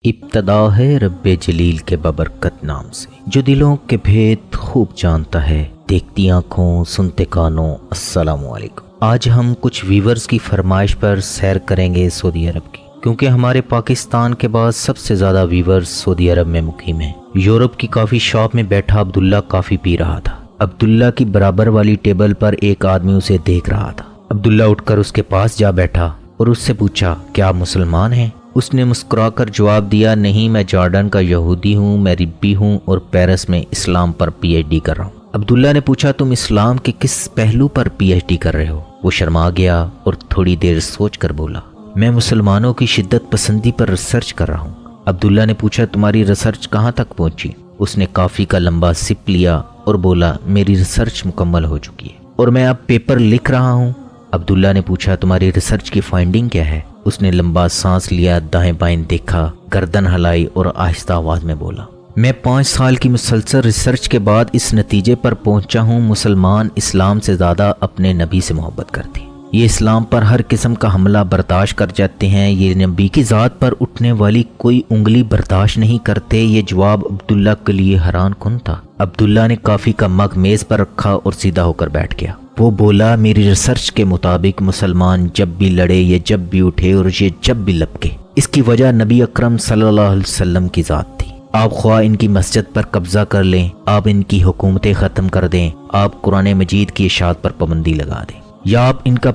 ابتدا ہے رب جلیل کے ببرکت نام سے، جو دلوں کے بھید خوب جانتا ہے، دیکھتی آنکھوں سنتے کانوں۔ السلام علیکم۔ آج ہم کچھ ویورز کی فرمائش پر سیر کریں گے سعودی عرب کی، کیونکہ ہمارے پاکستان کے بعد سب سے زیادہ ویورز سعودی عرب میں مقیم ہیں۔ یورپ کی کافی شاپ میں بیٹھا عبداللہ کافی پی رہا تھا۔ عبداللہ کی برابر والی ٹیبل پر ایک آدمی اسے دیکھ رہا تھا۔ عبداللہ اٹھ کر اس کے پاس جا بیٹھا اور اس سے پوچھا، کیا آپ مسلمان ہیں؟ اس نے مسکرا کر جواب دیا، نہیں، میں جارڈن کا یہودی ہوں، میں ربی ہوں اور پیرس میں اسلام پر پی ایچ ڈی کر رہا ہوں۔ عبداللہ نے پوچھا، تم اسلام کے کس پہلو پر پی ایچ ڈی کر رہے ہو؟ وہ شرما گیا اور تھوڑی دیر سوچ کر بولا، میں مسلمانوں کی شدت پسندی پر ریسرچ کر رہا ہوں۔ عبداللہ نے پوچھا، تمہاری ریسرچ کہاں تک پہنچی؟ اس نے کافی کا لمبا سپ لیا اور بولا، میری ریسرچ مکمل ہو چکی ہے اور میں اب پیپر لکھ رہا ہوں۔ عبداللہ نے پوچھا، تمہاری ریسرچ کی فائنڈنگ کیا ہے؟ اس نے لمبا سانس لیا، دائیں بائیں دیکھا، گردن ہلائی اور آہستہ آواز میں بولا، میں 5 سال کی مسلسل ریسرچ کے بعد اس نتیجے پر پہنچا ہوں، مسلمان اسلام سے زیادہ اپنے نبی سے محبت کرتے ہیں۔ یہ اسلام پر ہر قسم کا حملہ برداشت کر جاتے ہیں، یہ نبی کی ذات پر اٹھنے والی کوئی انگلی برداشت نہیں کرتے۔ یہ جواب عبداللہ کے لیے حیران کن تھا۔ عبداللہ نے کافی کا مگ میز پر رکھا اور سیدھا ہو کر بیٹھ گیا۔ وہ بولا، میری ریسرچ کے مطابق مسلمان جب بھی لڑے، یہ جب بھی اٹھے اور یہ جب بھی لپکے، اس کی وجہ نبی اکرم صلی اللہ علیہ وسلم کی ذات تھی۔ آپ خواہ ان کی مسجد پر قبضہ کر لیں، آپ ان کی حکومتیں ختم کر دیں، آپ قرآن مجید کی اشاعت پر پابندی لگا دیں، یا آپ ان کا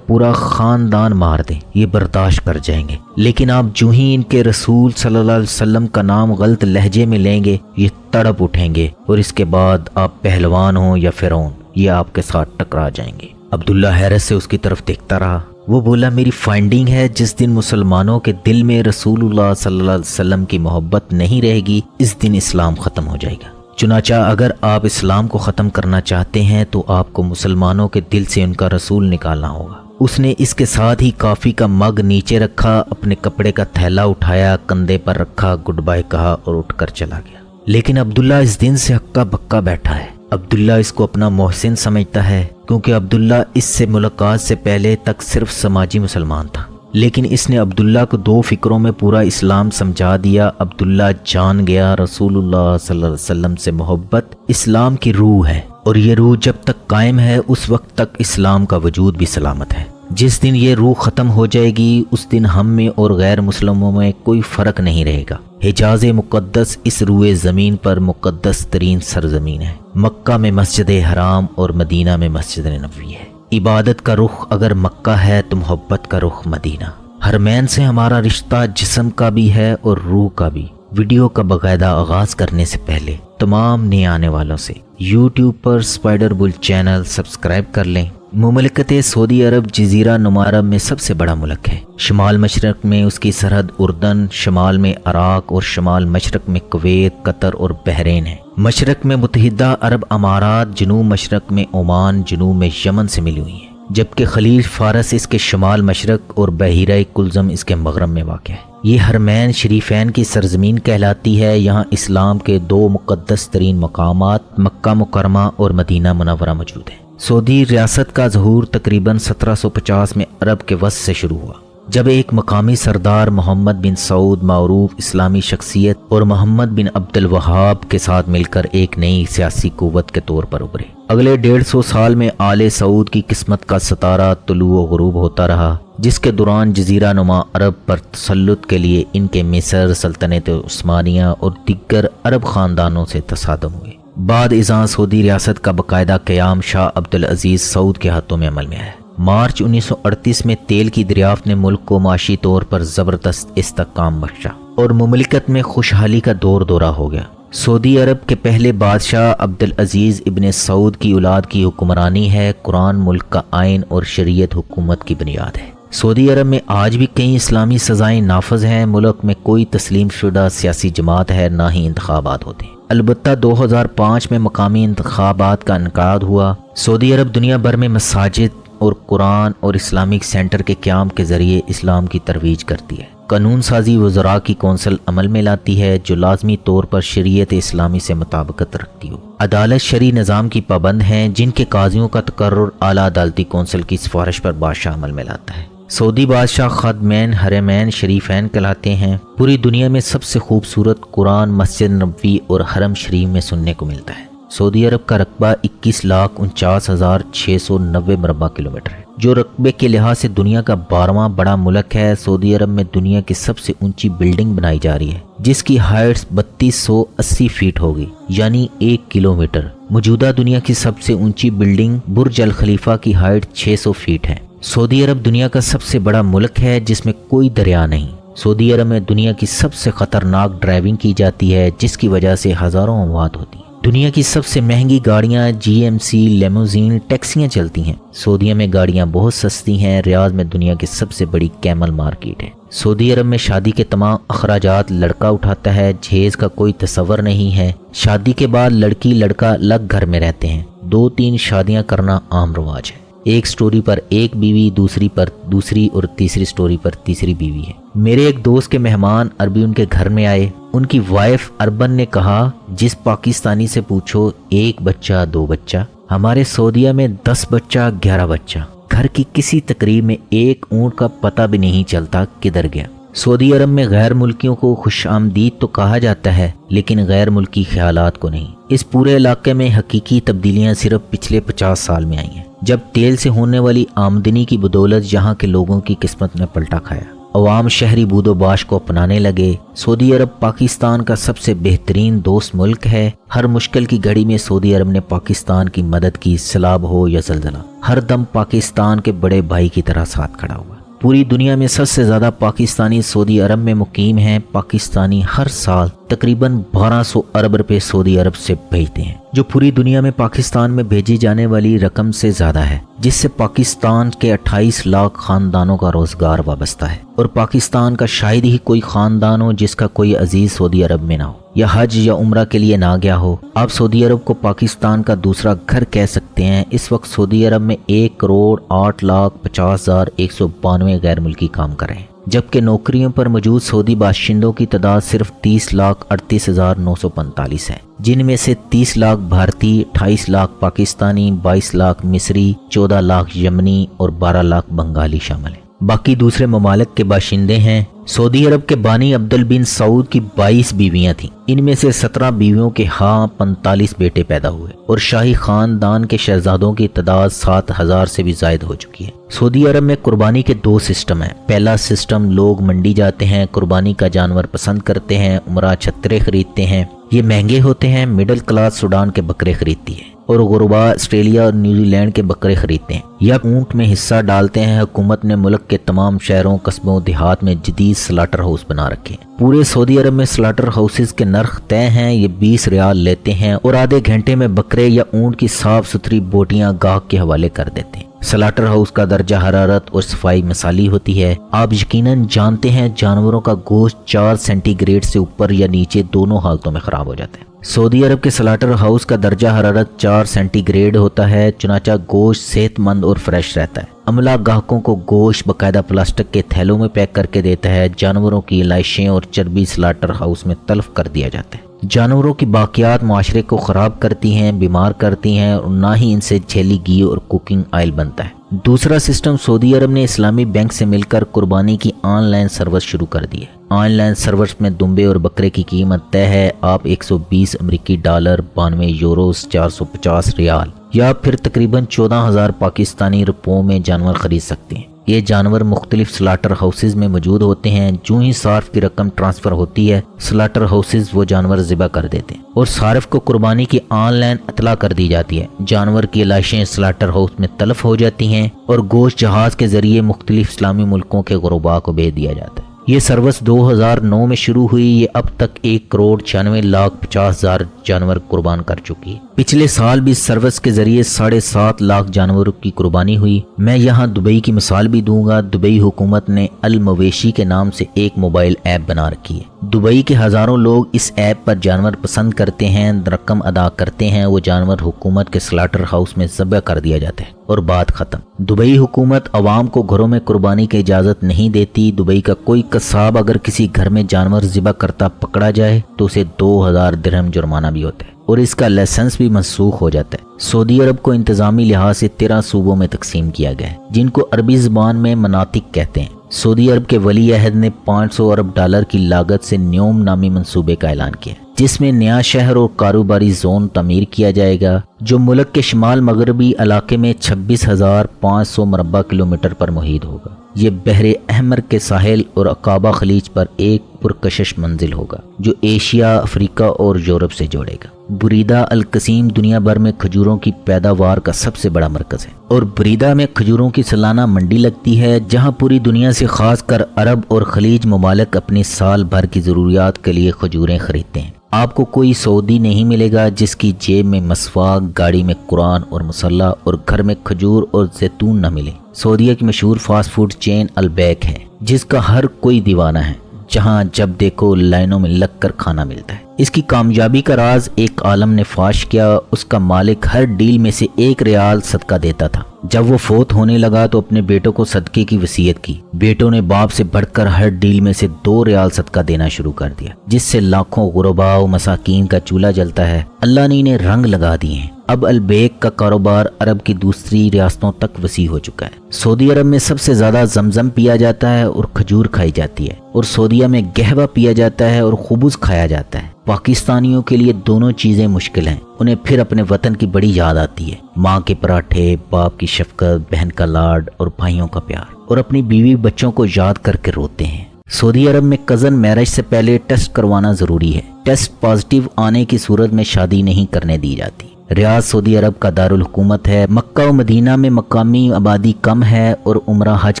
پورا خاندان مار دیں، یہ برداشت کر جائیں گے۔ لیکن آپ جو ہی ان کے رسول صلی اللہ علیہ وسلم کا نام غلط لہجے میں لیں گے، یہ تڑپ اٹھیں گے اور اس کے بعد آپ پہلوان ہوں یا فرعون، یہ آپ کے ساتھ ٹکرا جائیں گے۔ عبداللہ حیرت سے اس کی طرف دیکھتا رہا۔ وہ بولا، میری فائنڈنگ ہے، جس دن مسلمانوں کے دل میں رسول اللہ صلی اللہ علیہ وسلم کی محبت نہیں رہے گی، اس دن اسلام ختم ہو جائے گا۔ چنانچہ اگر آپ اسلام کو ختم کرنا چاہتے ہیں تو آپ کو مسلمانوں کے دل سے ان کا رسول نکالنا ہوگا۔ اس نے اس کے ساتھ ہی کافی کا مگ نیچے رکھا، اپنے کپڑے کا تھیلا اٹھایا، کندھے پر رکھا، گڈ بائے کہا اور اٹھ کر چلا گیا۔ لیکن عبداللہ اس دن سے ہکا بکا بیٹھا ہے۔ عبداللہ اس کو اپنا محسن سمجھتا ہے، کیونکہ عبداللہ اس سے ملاقات سے پہلے تک صرف سماجی مسلمان تھا، لیکن اس نے عبداللہ کو 2 فکروں میں پورا اسلام سمجھا دیا۔ عبداللہ جان گیا رسول اللہ صلی اللہ علیہ وسلم سے محبت اسلام کی روح ہے، اور یہ روح جب تک قائم ہے اس وقت تک اسلام کا وجود بھی سلامت ہے۔ جس دن یہ روح ختم ہو جائے گی، اس دن ہم میں اور غیر مسلموں میں کوئی فرق نہیں رہے گا۔ حجاز مقدس اس روئے زمین پر مقدس ترین سرزمین ہے۔ مکہ میں مسجد حرام اور مدینہ میں مسجد نبوی ہے۔ عبادت کا رخ اگر مکہ ہے تو محبت کا رخ مدینہ۔ حرمین سے ہمارا رشتہ جسم کا بھی ہے اور روح کا بھی۔ ویڈیو کا باقاعدہ آغاز کرنے سے پہلے تمام نئے آنے والوں سے یوٹیوب پر اسپائڈر بل چینل سبسکرائب کر لیں۔ مملکت سعودی عرب جزیرہ نما عرب میں سب سے بڑا ملک ہے۔ شمال مشرق میں اس کی سرحد اردن، شمال میں عراق اور شمال مشرق میں کویت، قطر اور بحرین ہے۔ مشرق میں متحدہ عرب امارات، جنوب مشرق میں عمان، جنوب میں یمن سے ملی ہوئی ہیں، جبکہ خلیج فارس اس کے شمال مشرق اور بحیرہ کلزم اس کے مغرب میں واقع ہے۔ یہ حرمین شریفین کی سرزمین کہلاتی ہے۔ یہاں اسلام کے 2 مقدس ترین مقامات مکہ مکرمہ اور مدینہ منورہ موجود ہیں۔ سعودی ریاست کا ظہور تقریباً 1750 میں عرب کے وسط سے شروع ہوا، جب ایک مقامی سردار محمد بن سعود معروف اسلامی شخصیت اور محمد بن عبد الوہاب کے ساتھ مل کر ایک نئی سیاسی قوت کے طور پر ابھرے۔ اگلے 150 سال میں آل سعود کی قسمت کا ستارہ طلوع و غروب ہوتا رہا، جس کے دوران جزیرہ نما عرب پر تسلط کے لیے ان کے مصر، سلطنت عثمانیہ اور دیگر عرب خاندانوں سے تصادم ہوئے۔ بعد ازاں سعودی ریاست کا باقاعدہ قیام شاہ عبدالعزیز سعود کے ہاتھوں میں عمل میں آیا۔ مارچ 1938 میں تیل کی دریافت نے ملک کو معاشی طور پر زبردست استحکام بخشا اور مملکت میں خوشحالی کا دورہ ہو گیا۔ سعودی عرب کے پہلے بادشاہ عبدالعزیز ابن سعود کی اولاد کی حکمرانی ہے۔ قرآن ملک کا آئین اور شریعت حکومت کی بنیاد ہے۔ سعودی عرب میں آج بھی کئی اسلامی سزائیں نافذ ہیں۔ ملک میں کوئی تسلیم شدہ سیاسی جماعت ہے، نہ ہی انتخابات ہوتے ہیں۔ البتہ 2005 میں مقامی انتخابات کا انعقاد ہوا۔ سعودی عرب دنیا بھر میں مساجد اور قرآن اور اسلامک سینٹر کے قیام کے ذریعے اسلام کی ترویج کرتی ہے۔ قانون سازی وزراء کی کونسل عمل میں لاتی ہے، جو لازمی طور پر شریعت اسلامی سے مطابقت رکھتی ہو۔ عدالت شرعی نظام کی پابند ہیں، جن کے قاضیوں کا تقرر اعلیٰ عدالتی کونسل کی سفارش پر بادشاہ عمل میں لاتا ہے۔ سعودی بادشاہ خادمین حرمین شریفین کہلاتے ہیں۔ پوری دنیا میں سب سے خوبصورت قرآن مسجد نبوی اور حرم شریف میں سننے کو ملتا ہے۔ سعودی عرب کا رقبہ 21,49,690 مربع کلومیٹر ہے، جو رقبے کے لحاظ سے دنیا کا 12واں بڑا ملک ہے۔ سعودی عرب میں دنیا کی سب سے اونچی بلڈنگ بنائی جا رہی ہے، جس کی ہائٹ 3280 فیٹ ہوگی، یعنی 1 کلومیٹر۔ موجودہ دنیا کی سب سے اونچی بلڈنگ برج الخلیفہ کی ہائٹ 600 فیٹ ہے۔ سعودی عرب دنیا کا سب سے بڑا ملک ہے جس میں کوئی دریا نہیں۔ سعودی عرب میں دنیا کی سب سے خطرناک ڈرائیونگ کی جاتی ہے، جس کی وجہ سے ہزاروں اموات ہوتی ہیں۔ دنیا کی سب سے مہنگی گاڑیاں GMC لیموزین ٹیکسیاں چلتی ہیں۔ سعودیہ میں گاڑیاں بہت سستی ہیں۔ ریاض میں دنیا کی سب سے بڑی کیمل مارکیٹ ہے۔ سعودی عرب میں شادی کے تمام اخراجات لڑکا اٹھاتا ہے، جہیز کا کوئی تصور نہیں ہے۔ شادی کے بعد لڑکی لڑکا الگ گھر میں رہتے ہیں۔ 2-3 شادیاں کرنا عام رواج ہے۔ ایک سٹوری پر ایک بیوی، دوسری پر دوسری اور تیسری سٹوری پر تیسری بیوی ہے۔ میرے ایک دوست کے مہمان عربی ان کے گھر میں آئے۔ ان کی وائف اربن نے کہا، جس پاکستانی سے پوچھو 1 بچہ 2 بچہ، ہمارے سعودیہ میں 10 بچہ 11 بچہ۔ گھر کی کسی تقریب میں ایک اونٹ کا پتہ بھی نہیں چلتا کدھر گیا۔ سعودی عرب میں غیر ملکیوں کو خوش آمدید تو کہا جاتا ہے، لیکن غیر ملکی خیالات کو نہیں۔ اس پورے علاقے میں حقیقی تبدیلیاں صرف پچھلے 50 سال میں آئی ہیں، جب تیل سے ہونے والی آمدنی کی بدولت یہاں کے لوگوں کی قسمت نے پلٹا کھایا۔ عوام شہری بود و باش کو اپنانے لگے۔ سعودی عرب پاکستان کا سب سے بہترین دوست ملک ہے۔ ہر مشکل کی گھڑی میں سعودی عرب نے پاکستان کی مدد کی، سیلاب ہو یا زلزلہ، ہر دم پاکستان کے بڑے بھائی کی طرح ساتھ کھڑا ہوا۔ پوری دنیا میں سب سے زیادہ پاکستانی سعودی عرب میں مقیم ہیں۔ پاکستانی ہر سال تقریباً 1200 ارب روپے سعودی عرب سے بھیجتے ہیں، جو پوری دنیا میں پاکستان میں بھیجی جانے والی رقم سے زیادہ ہے، جس سے پاکستان کے 28 لاکھ خاندانوں کا روزگار وابستہ ہے۔ اور پاکستان کا شاید ہی کوئی خاندان ہو جس کا کوئی عزیز سعودی عرب میں نہ ہو، یا حج یا عمرہ کے لیے نہ گیا ہو۔ آپ سعودی عرب کو پاکستان کا دوسرا گھر کہہ سکتے ہیں۔ اس وقت سعودی عرب میں 1,08,50,192 غیر ملکی کام کر رہے ہیں، جبکہ نوکریوں پر موجود سعودی باشندوں کی تعداد صرف 30,38,945 ہے، جن میں سے 30 لاکھ بھارتی، 28 لاکھ پاکستانی، 22 لاکھ مصری، 14 لاکھ یمنی اور 12 لاکھ بنگالی شامل ہیں۔ باقی دوسرے ممالک کے باشندے ہیں۔ سعودی عرب کے بانی عبدل بن سعود کی 22 بیویاں تھیں، ان میں سے 17 بیویوں کے 45 بیٹے پیدا ہوئے، اور شاہی خاندان کے شہزادوں کی تعداد 7,000 سے بھی زائد ہو چکی ہے۔ سعودی عرب میں قربانی کے 2 سسٹم ہیں۔ پہلا سسٹم، لوگ منڈی جاتے ہیں، قربانی کا جانور پسند کرتے ہیں، عمرہ چھترے خریدتے ہیں، یہ مہنگے ہوتے ہیں۔ مڈل کلاس سوڈان کے بکرے خریدتی ہے، اور غربا آسٹریلیا اور نیوزی لینڈ کے بکرے خریدتے ہیں یا اونٹ میں حصہ ڈالتے ہیں۔ حکومت نے ملک کے تمام شہروں، قصبوں، دیہات میں جدید سلاٹر ہاؤس بنا رکھے ہیں۔ پورے سعودی عرب میں سلاٹر ہاؤسز کے نرخ طے ہیں، یہ 20 ریال لیتے ہیں اور آدھے گھنٹے میں بکرے یا اونٹ کی صاف ستھری بوٹیاں گاہک کے حوالے کر دیتے ہیں۔ سلاٹر ہاؤس کا درجہ حرارت اور صفائی مثالی ہوتی ہے۔ آپ یقیناً جانتے ہیں جانوروں کا گوشت 4 سینٹی گریڈ سے اوپر یا نیچے دونوں حالتوں میں خراب ہو جاتا ہے۔ سعودی عرب کے سلاٹر ہاؤس کا درجہ حرارت 4 سینٹی گریڈ ہوتا ہے، چنانچہ گوشت صحت مند اور فریش رہتا ہے۔ عملہ گاہکوں کو گوشت باقاعدہ پلاسٹک کے تھیلوں میں پیک کر کے دیتا ہے۔ جانوروں کی لاشیں اور چربی سلاٹر ہاؤس میں تلف کر دیا جاتا ہے۔ جانوروں کی باقیات معاشرے کو خراب کرتی ہیں، بیمار کرتی ہیں، اور نہ ہی ان سے جھیلی گھی اور کوکنگ آئل بنتا ہے۔ دوسرا سسٹم، سعودی عرب نے اسلامی بینک سے مل کر قربانی کی آن لائن سروس شروع کر دی ہے۔ آن لائن سروس میں دمبے اور بکرے کی قیمت طے ہے۔ آپ 120 امریکی ڈالر، 92 یوروز، 450 ریال یا پھر تقریباً 14,000 پاکستانی روپوں میں جانور خرید سکتے ہیں۔ یہ جانور مختلف سلاٹر ہاؤسز میں موجود ہوتے ہیں۔ جو ہی صارف کی رقم ٹرانسفر ہوتی ہے، سلاٹر ہاؤسز وہ جانور ذبح کر دیتے ہیں اور صارف کو قربانی کی آن لائن اطلاع کر دی جاتی ہے۔ جانور کی لاشیں سلاٹر ہاؤس میں تلف ہو جاتی ہیں اور گوشت جہاز کے ذریعے مختلف اسلامی ملکوں کے غرباء کو بھیج دیا جاتا ہے۔ یہ سروس 2009 میں شروع ہوئی۔ یہ اب تک 1,96,50,000 جانور قربان کر چکی ہے۔ پچھلے سال بھی سروس کے ذریعے 7.5 لاکھ جانوروں کی قربانی ہوئی۔ میں یہاں دبئی کی مثال بھی دوں گا۔ دبئی حکومت نے المویشی کے نام سے ایک موبائل ایپ بنا رکھی ہے۔ دبئی کے ہزاروں لوگ اس ایپ پر جانور پسند کرتے ہیں، رقم ادا کرتے ہیں، وہ جانور حکومت کے سلاٹر ہاؤس میں ذبح کر دیا جاتا ہے اور بات ختم۔ دبئی حکومت عوام کو گھروں میں قربانی کی اجازت نہیں دیتی۔ دبئی کا کوئی قصاب اگر کسی گھر میں جانور ذبح کرتا پکڑا جائے تو اسے 2,000 درہم جرمانہ بھی ہوتا ہے اور اس کا لائسنس بھی منسوخ ہو جاتا ہے۔ سعودی عرب کو انتظامی لحاظ سے 13 صوبوں میں تقسیم کیا گیا ہے جن کو عربی زبان میں مناطق کہتے ہیں۔ سعودی عرب کے ولی عہد نے 500 ارب ڈالر کی لاگت سے نیوم نامی منصوبے کا اعلان کیا جس میں نیا شہر اور کاروباری زون تعمیر کیا جائے گا جو ملک کے شمال مغربی علاقے میں 26,500 مربع کلومیٹر پر محیط ہوگا۔ یہ بحر احمر کے ساحل اور عقابہ خلیج پر ایک پرکشش منزل ہوگا جو ایشیا، افریقہ اور یورپ سے جوڑے گا۔ بریدہ القصیم دنیا بھر میں کھجوروں کی پیداوار کا سب سے بڑا مرکز ہے اور بریدہ میں کھجوروں کی سالانہ منڈی لگتی ہے جہاں پوری دنیا سے خاص کر عرب اور خلیج ممالک اپنی سال بھر کی ضروریات کے لیے کھجوریں خریدتے ہیں۔ آپ کو کوئی سعودی نہیں ملے گا جس کی جیب میں مسواک، گاڑی میں قرآن اور مصلی اور گھر میں کھجور اور زیتون نہ ملے۔ سعودیہ کی مشہور فاسٹ فوڈ چین البیک ہے جس کا ہر کوئی دیوانہ ہے، جہاں جب دیکھو لائنوں میں لگ کر کھانا ملتا ہے۔ اس کی کامیابی کا راز ایک عالم نے فاش کیا۔ اس کا مالک ہر ڈیل میں سے 1 ریال صدقہ دیتا تھا۔ جب وہ فوت ہونے لگا تو اپنے بیٹوں کو صدقے کی وصیت کی۔ بیٹوں نے باپ سے بڑھ کر ہر ڈیل میں سے 2 ریال صدقہ دینا شروع کر دیا جس سے لاکھوں غرباء و مساکین کا چولہا جلتا ہے۔ اللہ نے انہیں رنگ لگا دیے ہیں۔ اب البیک کا کاروبار عرب کی دوسری ریاستوں تک وسیع ہو چکا ہے۔ سعودی عرب میں سب سے زیادہ زمزم پیا جاتا ہے اور کھجور کھائی جاتی ہے، اور سعودیہ میں قہوہ پیا جاتا ہے اور خبز کھایا جاتا ہے۔ پاکستانیوں کے لیے دونوں چیزیں مشکل ہیں۔ انہیں پھر اپنے وطن کی بڑی یاد آتی ہے، ماں کے پراٹھے، باپ کی شفقت، بہن کا لاڈ اور بھائیوں کا پیار، اور اپنی بیوی بچوں کو یاد کر کے روتے ہیں۔ سعودی عرب میں کزن میرج سے پہلے ٹیسٹ کروانا ضروری ہے۔ ٹیسٹ پازیٹیو آنے کی صورت میں شادی نہیں کرنے دی جاتی۔ ریاض سعودی عرب کا دارالحکومت ہے۔ مکہ و مدینہ میں مقامی آبادی کم ہے اور عمرہ حج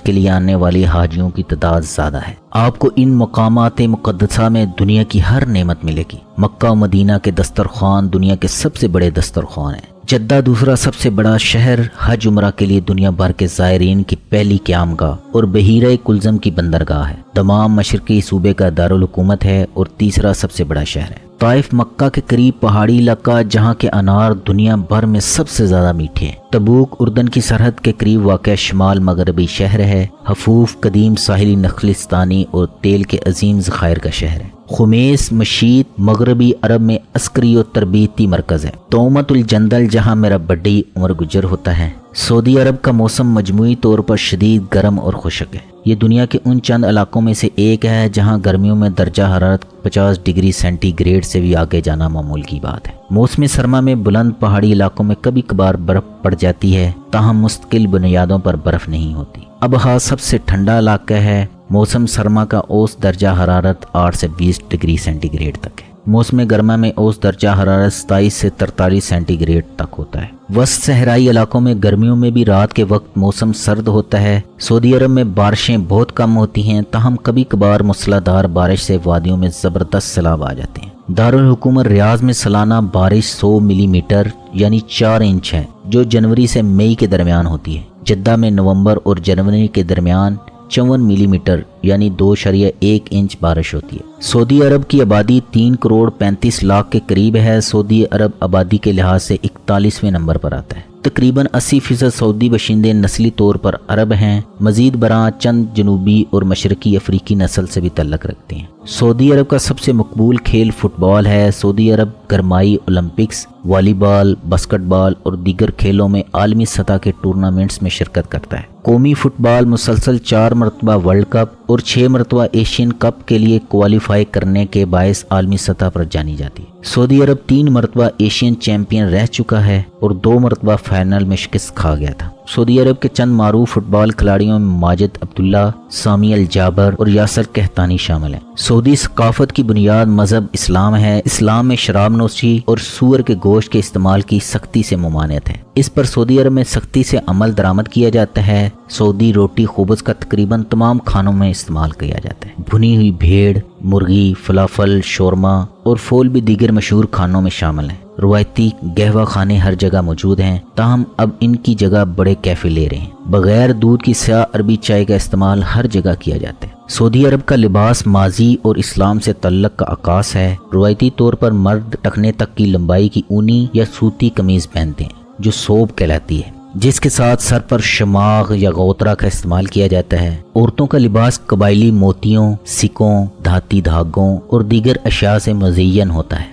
کے لیے آنے والے حاجیوں کی تعداد زیادہ ہے۔ آپ کو ان مقامات مقدسہ میں دنیا کی ہر نعمت ملے گی۔ مکہ و مدینہ کے دسترخوان دنیا کے سب سے بڑے دسترخوان ہیں۔ جدہ دوسرا سب سے بڑا شہر حج عمرہ کے لیے دنیا بھر کے زائرین کی پہلی قیام گاہ اور بحیرہ کلزم کی بندرگاہ ہے۔ دمام مشرقی صوبے کا دارالحکومت ہے اور تیسرا سب سے بڑا شہر ہے۔ طائف مکہ کے قریب پہاڑی علاقہ جہاں کے انار دنیا بھر میں سب سے زیادہ میٹھے ہیں۔ تبوک اردن کی سرحد کے قریب واقع شمال مغربی شہر ہے۔ حفوف قدیم ساحلی نخلستانی اور تیل کے عظیم ذخائر کا شہر ہے۔ خمیس مشیط مغربی عرب میں عسکری و تربیتی مرکز ہے۔ تومت الجندل جہاں میرا بڑی عمر گزر ہوتا ہے۔ سعودی عرب کا موسم مجموعی طور پر شدید گرم اور خشک ہے۔ یہ دنیا کے ان چند علاقوں میں سے ایک ہے جہاں گرمیوں میں درجہ حرارت 50 ڈگری سینٹی گریڈ سے بھی آگے جانا معمول کی بات ہے۔ موسم سرما میں بلند پہاڑی علاقوں میں کبھی کبھار برف پڑ جاتی ہے، تاہم مستقل بنیادوں پر برف نہیں ہوتی۔ ابہا سب سے ٹھنڈا علاقہ ہے۔ موسم سرما کا اوسط درجہ حرارت 8 سے 20 ڈگری سینٹی گریڈ تک ہے۔ موسم گرما میں اوسط درجہ حرارت 27 سے 43 سینٹی گریڈ تک ہوتا ہے۔ وسط صحرائی علاقوں میں گرمیوں میں بھی رات کے وقت موسم سرد ہوتا ہے۔ سعودی عرب میں بارشیں بہت کم ہوتی ہیں، تاہم کبھی کبھار موسلا دھار بارش سے وادیوں میں زبردست سیلاب آ جاتے ہیں۔ دارالحکومت ریاض میں سالانہ بارش 100 ملی میٹر یعنی 4 انچ ہے جو جنوری سے مئی کے درمیان ہوتی ہے۔ جدہ میں نومبر اور جنوری کے درمیان 54 ملی میٹر یعنی 2.1 انچ بارش ہوتی ہے۔ سعودی عرب کی آبادی 3 کروڑ 35 لاکھ کے قریب ہے۔ سعودی عرب آبادی کے لحاظ سے 41ویں نمبر پر آتا ہے۔ تقریباً 80% سعودی باشندے نسلی طور پر عرب ہیں، مزید برآں چند جنوبی اور مشرقی افریقی نسل سے بھی تعلق رکھتے ہیں۔ سعودی عرب کا سب سے مقبول کھیل فٹ بال ہے۔ سعودی عرب گرمائی اولمپکس، والی بال، باسکٹ بال اور دیگر کھیلوں میں عالمی سطح کے ٹورنامنٹس میں شرکت کرتا ہے۔ قومی فٹ بال مسلسل 4 مرتبہ ورلڈ کپ اور 6 مرتبہ ایشین کپ کے لیے کوالیفائی کرنے کے باعث عالمی سطح پر جانی جاتی ہے۔ سعودی عرب 3 مرتبہ ایشین چیمپئن رہ چکا ہے اور 2 مرتبہ فائنل میں شکست کھا گیا تھا۔ سعودی عرب کے چند معروف فٹ بال کھلاڑیوں میں ماجد عبداللہ، سامی الجابر اور یاسر قحطانی شامل ہیں۔ سعودی ثقافت کی بنیاد مذہب اسلام ہے۔ اسلام میں شراب نوشی اور سور کے گوشت کے استعمال کی سختی سے ممانعت ہے۔ اس پر سعودی عرب میں سختی سے عمل درآمد کیا جاتا ہے۔ سعودی روٹی خبز کا تقریباً تمام کھانوں میں استعمال کیا جاتا ہے۔ بھنی ہوئی بھیڑ، مرغی، فلافل، شورما اور فول بھی دیگر مشہور کھانوں میں شامل ہیں۔ روایتی قہوہ خانے ہر جگہ موجود ہیں، تاہم اب ان کی جگہ بڑے کیفے لے رہے ہیں۔ بغیر دودھ کی سیاہ عربی چائے کا استعمال ہر جگہ کیا جاتا ہے۔ سعودی عرب کا لباس ماضی اور اسلام سے تعلق کا عکاس ہے۔ روایتی طور پر مرد ٹخنے تک کی لمبائی کی اونی یا سوتی قمیض پہنتے ہیں جو ثوب کہلاتی ہے، جس کے ساتھ سر پر شماغ یا غوطرہ کا استعمال کیا جاتا ہے۔ عورتوں کا لباس قبائلی موتیوں، سکوں، دھاتی دھاگوں اور دیگر اشیاء سے مزین ہوتا ہے۔